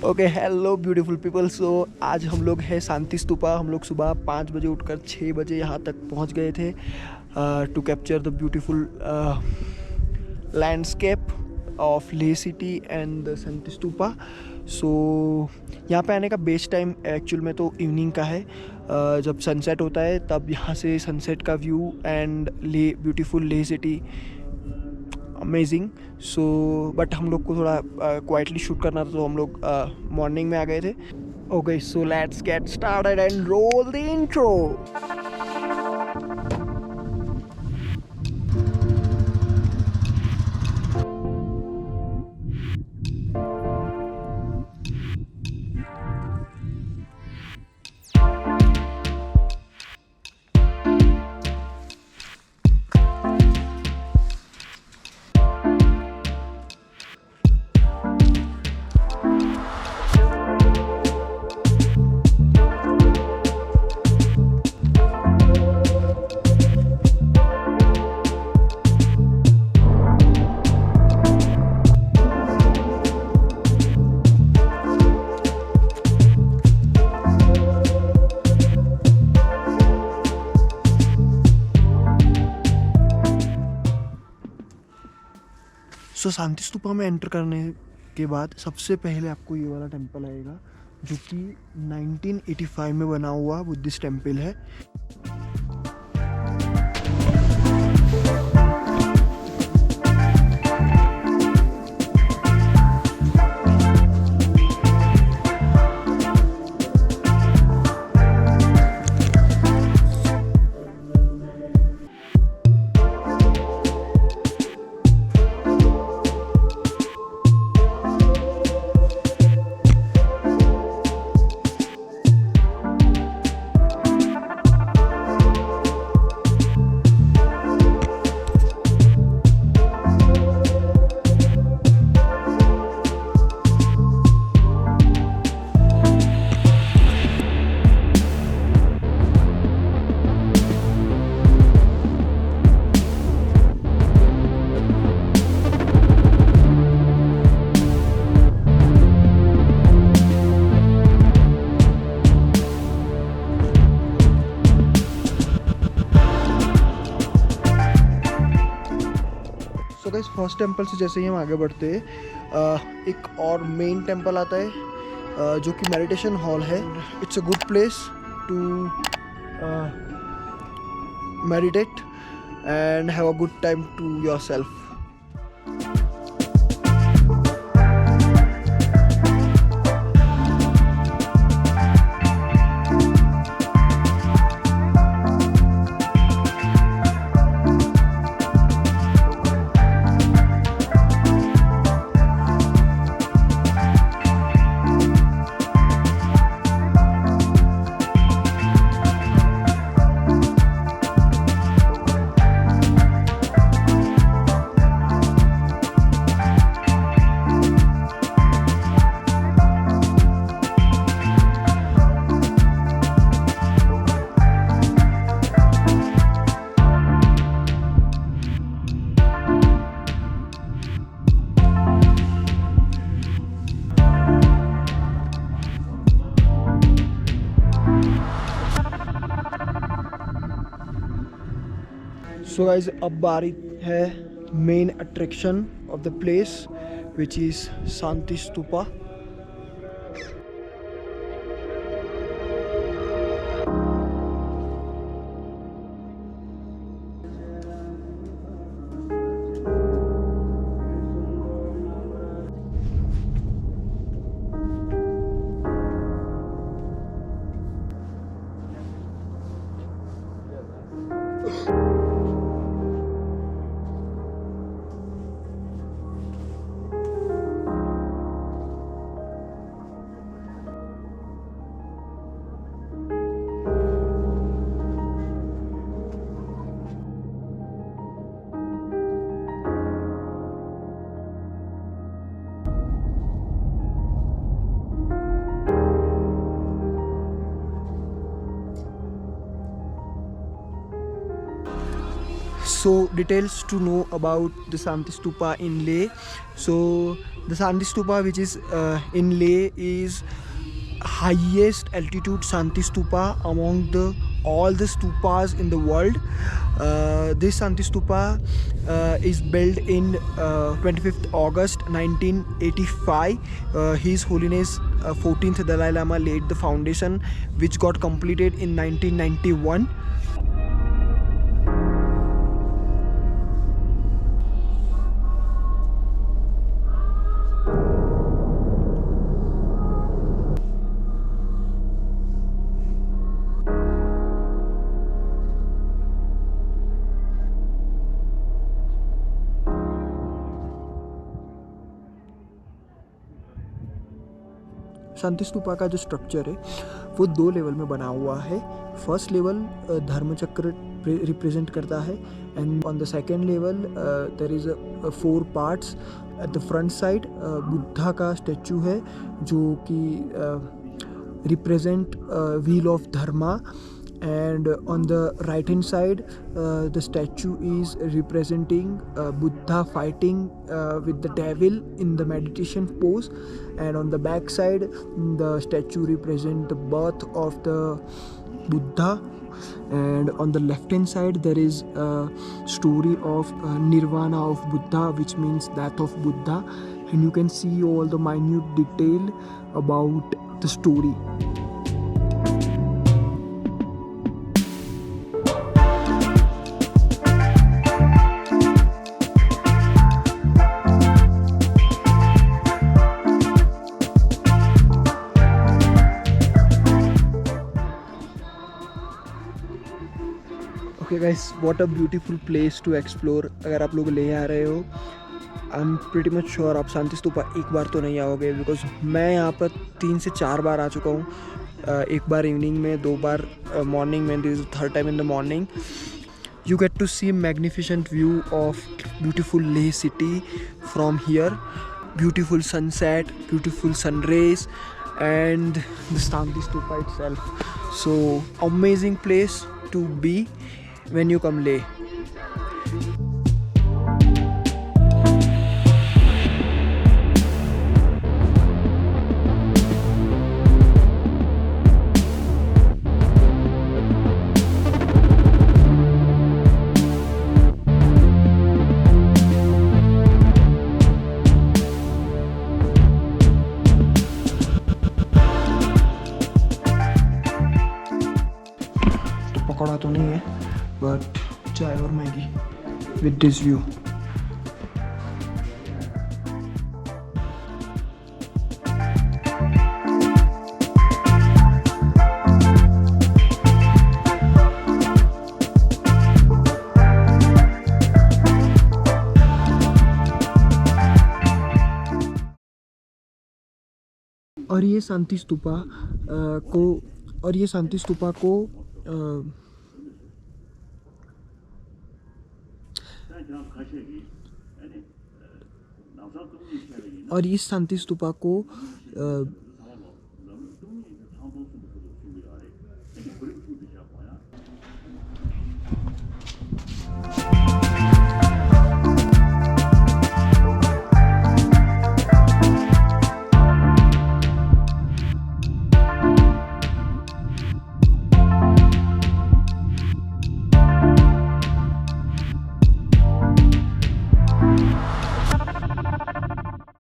Okay hello beautiful people. So आज हम लोग हैं शांति स्तूपा। हम लोग सुबह 5 बजे उठकर 6 बजे यहाँ तक पहुँच गए थे to capture the beautiful landscape of Leh city and the Shanti Stupa. So यहाँ पे आने का बेस्ट टाइम एक्चुअल में तो इवनिंग का है। जब सनसेट होता है तब यहाँ से सनसेट का व्यू एंड ले beautiful Leh city amazing. So but हम लोग को थोड़ा क्वाइटली शूट करना था, तो हम लोग मॉर्निंग में आ गए थे। Okay so let's get started and roll the intro. So Shanti Stupa में एंटर करने के बाद सबसे पहले आपको ये वाला टेम्पल आएगा, जो कि 1985 में बना हुआ बुद्धिस्ट टेम्पल है। तो गाइस फर्स्ट टेंपल से जैसे ही हम आगे बढ़ते हैं एक और मेन टेंपल आता है जो कि मेडिटेशन हॉल है। It's a good place to meditate and have a good time to yourself. So guys अब बारी है main attraction of the place which is Shanti Stupa. So details to know about the Shanti Stupa in Leh. So the Shanti Stupa, which is in Leh, is highest altitude Shanti Stupa among the all the stupas in the world. This Shanti Stupa is built in 25th August 1985. His Holiness 14th Dalai Lama laid the foundation, which got completed in 1991. शांति स्तूपा का जो structure है वो 2 level में बना हुआ है. First level धर्म चक्र रिप्रेजेंट करता है and on the second level there is 4 parts. At the front side Buddha का स्टैचू है जो कि represent wheel of dharma. And on the right hand side the statue is representing Buddha fighting with the devil in the meditation pose, and on the back side the statue represents the birth of the Buddha, and on the left hand side there is a story of nirvana of Buddha, which means death of Buddha, and you can see all the minute detail about the story. Okay guys, what a beautiful place to explore. अगर आप लोग ले आ रहे हो, I am pretty much sure आप शांति स्तूपा एक बार तो नहीं आओगे, बिकॉज मैं यहाँ पर 3 से 4 बार आ चुका हूँ. एक बार इवनिंग में, 2 बार मॉर्निंग में, this is third time in the morning. You get to see magnificent view of beautiful Leh city from here. Beautiful sunset, beautiful sun rays, and the Shanti Stupa itself. So amazing place to be when you come Leh. Pakora तो नहीं है, but चाय और Maggi with this view. और ये शांति स्तूपा को और इस शांति स्तूपा को